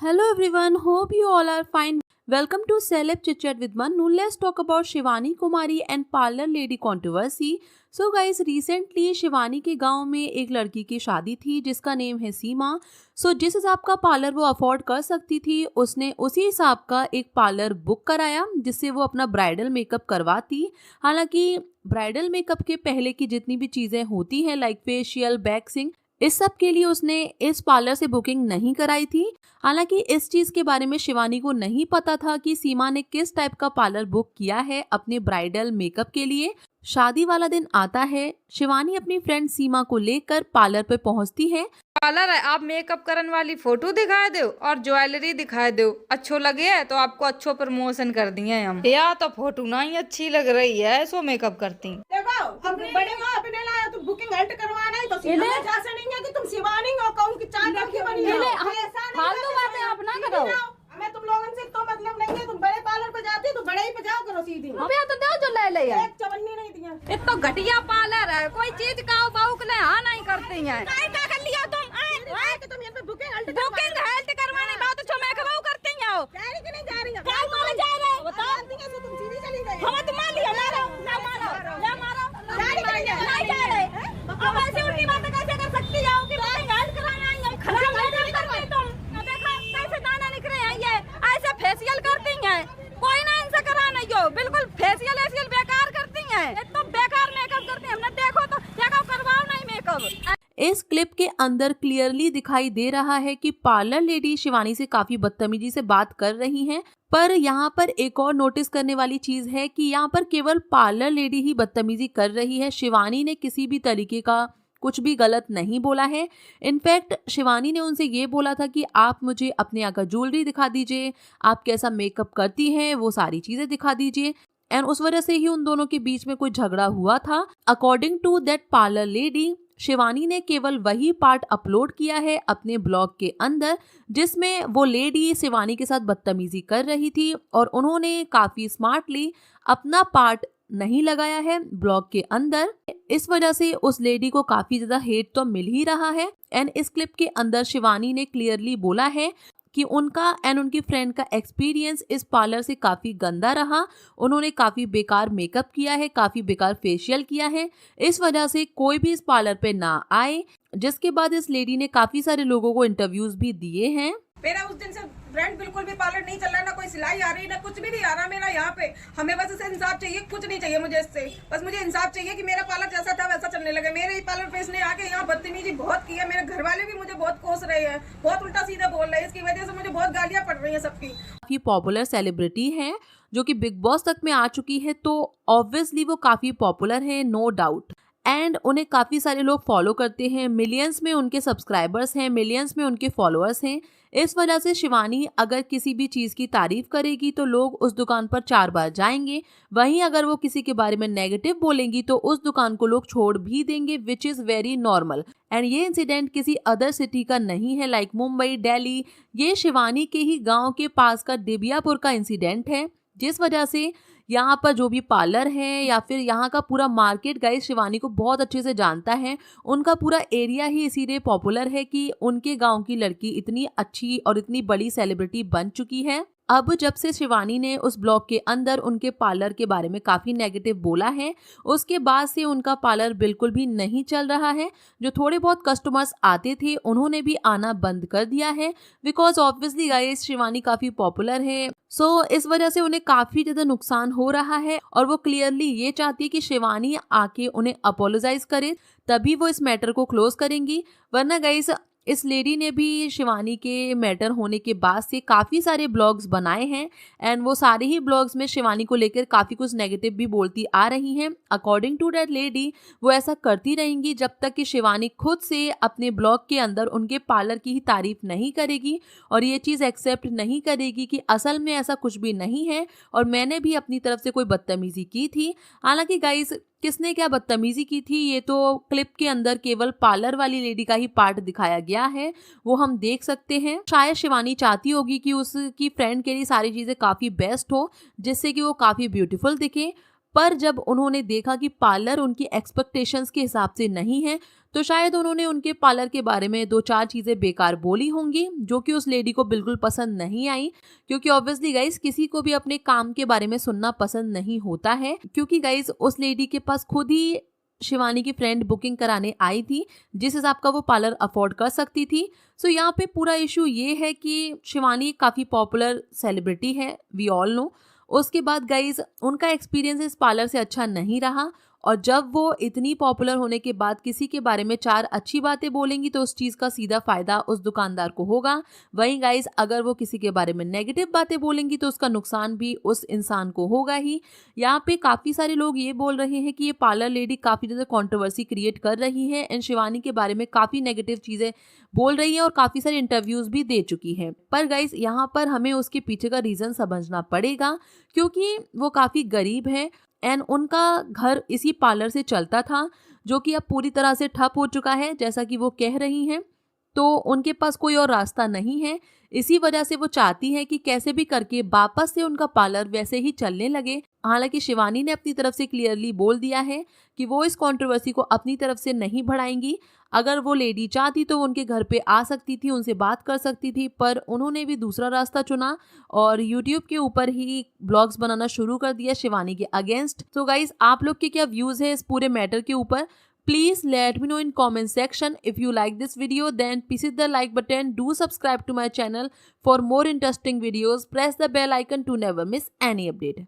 Hello everyone, hope you all are fine. Welcome to Celeb Chit Chat with Manu. Let's talk about Shivani Kumari and parlor lady controversy. So guys, recently Shivani के गांव में एक लड़की की शादी थी जिसका नेम है सीमा. So जिस हिसाब का पार्लर वो अफोर्ड कर सकती थी उसने उसी हिसाब का एक पार्लर बुक कराया जिससे वो अपना ब्राइडल मेकअप करवाती. हालांकि ब्राइडल मेकअप के पहले की जितनी भी चीज़ें होती हैं लाइक फेशियल, वैक्सिंग, इस सब के लिए उसने इस पार्लर से बुकिंग नहीं कराई थी. हालांकि इस चीज के बारे में शिवानी को नहीं पता था कि सीमा ने किस टाइप का पार्लर बुक किया है अपने ब्राइडल मेकअप के लिए. शादी वाला दिन आता है, शिवानी अपनी फ्रेंड सीमा को लेकर पार्लर पे पहुंचती है. पार्लर है, आप मेकअप करने वाली फोटो दिखाए दो और ज्वेलरी दिखाए दो. अच्छो लगे है तो आपको अच्छो प्रमोशन कर दिए हम. या तो फोटो ना ही अच्छी लग रही है सो मेकअप करती. देखो हम बड़े वहाँ अपने लाया तो बुकिंग हल्ट करवाना है तो सीमा जा नहीं है कि तुम शिवानी हो कहूँ कि चार लड़की बनी है. फालतू बातें आप ना करो. हमें तुम लोगों से तो मतलब नहीं है. तुम बड़े पार्लर पे जाती तो बड़े ही पे जाओ करो सीधी. अबे तो दो जो ले ले एक चवन्नी नहीं दिया. ये तो घटिया पार्लर है, कोई चीज का बाउक ले हाँ नहीं करती है. क्या कर लिया तुम? तुम यहाँ पे बुकिंग हल्ट करवाने बात तो मैं कबाऊ करती हो. जा रही कि नहीं जा रही? क्या कौन जा रहे हो? बताओ. तुम सीधी चली गई. हम तो मान लिया. मारो ना मारो ना मारो. जा रही कि नहीं जा रही? अब ऐसी उल्टी बातें कैसे कर सकती हो कि बुकिंग हल्ट कराने आई हो? खराब नहीं करती तुम. देखा कैसे दाना निकले हैं ये. ऐसे फेशियल करती हैं. कोई ना इनसे कराना हो. बिल्कुल फेशियल बेकार करती हैं. तो बेकार मेकअप करती हैं. हमने देखो तो देखो करवाओ नहीं मेकअप. इस क्लिप के अंदर क्लियरली दिखाई दे रहा है कि पार्लर लेडी शिवानी से काफी बदतमीजी से बात कर रही हैं. पर यहाँ पर एक और नोटिस करने वाली चीज है कि यहाँ पर केवल पार्लर लेडी ही बदतमीजी कर रही है. शिवानी ने किसी भी तरीके का कुछ भी गलत नहीं बोला है. इनफैक्ट शिवानी ने उनसे ये बोला था कि आप मुझे अपने यहाँ का ज्वेलरी दिखा दीजिए, आप कैसा मेकअप करती हैं वो सारी चीजें दिखा दीजिए. एंड उस वजह से ही उन दोनों के बीच में कोई झगड़ा हुआ था. According to that parlour lady, Shivani ने केवल वही पार्ट अपलोड किया है अपने ब्लॉग के अंदर जिसमें वो लेडी शिवानी के साथ बदतमीजी कर रही थी और उन्होंने काफी स्मार्टली अपना पार्ट नहीं लगाया है ब्लॉग के अंदर. इस वजह से उस लेडी को काफी ज्यादा हेट तो मिल ही रहा है. एंड इस क्लिप के अंदर शिवानी ने क्लियरली बोला है कि उनका एंड उनकी फ्रेंड का एक्सपीरियंस इस पार्लर से काफ़ी गंदा रहा. उन्होंने काफ़ी बेकार मेकअप किया है, काफ़ी बेकार फेशियल किया है. इस वजह से कोई भी इस पार्लर पे ना आए. जिसके बाद इस लेडी ने काफ़ी सारे लोगों को इंटरव्यूज भी दिए हैं. मेरा उस दिन से ब्रांड बिल्कुल भी पार्लर नहीं चल रहा, ना कोई सिलाई आ रही, ना कुछ भी नहीं आ रहा मेरा यहाँ पे. हमें बस इसे इंसाफ चाहिए, कुछ नहीं चाहिए मुझे इससे. बस मुझे इंसाफ चाहिए कि मेरा पार्लर जैसा था वैसा चलने लगे. मेरे ही पार्लर पे इसने आके यहाँ बदतमीजी बहुत की है. मेरे घर वाले भी मुझे बहुत कोस रहे हैं, बहुत उल्टा सीधा बोल रहे हैं. इसकी वजह से मुझे बहुत गालियाँ पड़ रही है सबकी. काफ़ी पॉपुलर सेलिब्रिटी हैं जो कि बिग बॉस तक में आ चुकी है, तो ऑब्वियसली वो काफ़ी पॉपुलर है, नो डाउट. एंड उन्हें काफ़ी सारे लोग फॉलो करते हैं. मिलियंस में उनके सब्सक्राइबर्स हैं, मिलियंस में उनके फॉलोअर्स हैं. इस वजह से शिवानी अगर किसी भी चीज़ की तारीफ करेगी तो लोग उस दुकान पर 4 बार जाएंगे. वहीं अगर वो किसी के बारे में नेगेटिव बोलेंगी तो उस दुकान को लोग छोड़ भी देंगे, which is very normal. And ये इंसिडेंट किसी अदर सिटी का नहीं है लाइक मुंबई, दिल्ली. ये शिवानी के ही गाँव के पास का दिबियापुर का इंसिडेंट है. जिस वजह से यहाँ पर जो भी पार्लर है या फिर यहाँ का पूरा मार्केट गाइस शिवानी को बहुत अच्छे से जानता है. उनका पूरा एरिया ही इसीलिए पॉपुलर है कि उनके गांव की लड़की इतनी अच्छी और इतनी बड़ी सेलिब्रिटी बन चुकी है. अब जब से शिवानी ने उस ब्लॉग के अंदर उनके पार्लर के बारे में काफ़ी नेगेटिव बोला है, उसके बाद से उनका पार्लर बिल्कुल भी नहीं चल रहा है. जो थोड़े बहुत कस्टमर्स आते थे उन्होंने भी आना बंद कर दिया है बिकॉज ऑब्वियसली गाइस शिवानी काफ़ी पॉपुलर है. सो इस वजह से उन्हें काफ़ी ज़्यादा नुकसान हो रहा है और वो क्लियरली ये चाहती है कि शिवानी आके उन्हें अपोलोजाइज करे, तभी वो इस मैटर को क्लोज करेंगी. वरना गाइस इस लेडी ने भी शिवानी के मैटर होने के बाद से काफ़ी सारे ब्लॉग्स बनाए हैं एंड वो सारे ही ब्लॉग्स में शिवानी को लेकर काफ़ी कुछ नेगेटिव भी बोलती आ रही हैं. अकॉर्डिंग टू दैट लेडी वो ऐसा करती रहेंगी जब तक कि शिवानी खुद से अपने ब्लॉग के अंदर उनके पार्लर की ही तारीफ नहीं करेगी और ये चीज़ एक्सेप्ट नहीं करेगी कि असल में ऐसा कुछ भी नहीं है और मैंने भी अपनी तरफ से कोई बदतमीज़ी की थी. हालांकि गाइस किसने क्या बदतमीजी की थी ये तो क्लिप के अंदर केवल पार्लर वाली लेडी का ही पार्ट दिखाया गया है, वो हम देख सकते हैं. शायद शिवानी चाहती होगी कि उसकी फ्रेंड के लिए सारी चीज़ें काफ़ी बेस्ट हो जिससे कि वो काफ़ी ब्यूटीफुल दिखे. पर जब उन्होंने देखा कि पार्लर उनकी एक्सपेक्टेशंस के हिसाब से नहीं है, तो शायद उन्होंने उनके पार्लर के बारे में 2-4 चीज़ें बेकार बोली होंगी, जो कि उस लेडी को बिल्कुल पसंद नहीं आई। क्योंकि ऑब्वियसली गाइस किसी को भी अपने काम के बारे में सुनना पसंद नहीं होता है, क्योंकि गाइस उस लेडी के पास खुद ही शिवानी की फ्रेंड बुकिंग कराने आई थी, जिस हिसाब का वो पार्लर अफोर्ड कर सकती थी। सो यहाँ पे पूरा इशू ये है कि शिवानी काफ़ी पॉपुलर सेलिब्रिटी है, वी ऑल नो। उसके बाद गाइज उनका एक्सपीरियंस इस पार्लर से अच्छा नहीं रहा, और जब वो इतनी पॉपुलर होने के बाद किसी के बारे में 4 अच्छी बातें बोलेंगी तो उस चीज़ का सीधा फ़ायदा उस दुकानदार को होगा। वहीं गाइज अगर वो किसी के बारे में नेगेटिव बातें बोलेंगी तो उसका नुकसान भी उस इंसान को होगा ही। यहाँ पे काफ़ी सारे लोग ये बोल रहे हैं कि ये पार्लर लेडी काफ़ी ज़्यादा कंट्रोवर्सी क्रिएट कर रही है एंड शिवानी के बारे में काफ़ी नेगेटिव चीज़ें बोल रही है और काफ़ी सारे इंटरव्यूज़ भी दे चुकी है। पर गाइज यहाँ पर हमें उसके पीछे का रीज़न समझना पड़ेगा, क्योंकि वो काफ़ी गरीब है एंड उनका घर इसी पार्लर से चलता था, जो कि अब पूरी तरह से ठप हो चुका है जैसा कि वो कह रही हैं। तो उनके पास कोई और रास्ता नहीं है, इसी वजह से वो चाहती है कि कैसे भी करके वापस से उनका पार्लर वैसे ही चलने लगे। हालांकि शिवानी ने अपनी तरफ से क्लियरली बोल दिया है कि वो इस कंट्रोवर्सी को अपनी तरफ से नहीं बढ़ाएंगी। अगर वो लेडी चाहती तो वो उनके घर पे आ सकती थी, उनसे बात कर सकती थी, पर उन्होंने भी दूसरा रास्ता चुना और यूट्यूब के ऊपर ही ब्लॉग्स बनाना शुरू कर दिया शिवानी के अगेंस्ट। तो गाइज आप लोग के क्या व्यूज़ है इस पूरे मैटर के ऊपर? Please let me know in comment section. If you like this video, then please hit the like button. Do subscribe to my channel for more interesting videos. Press the bell icon to never miss any update.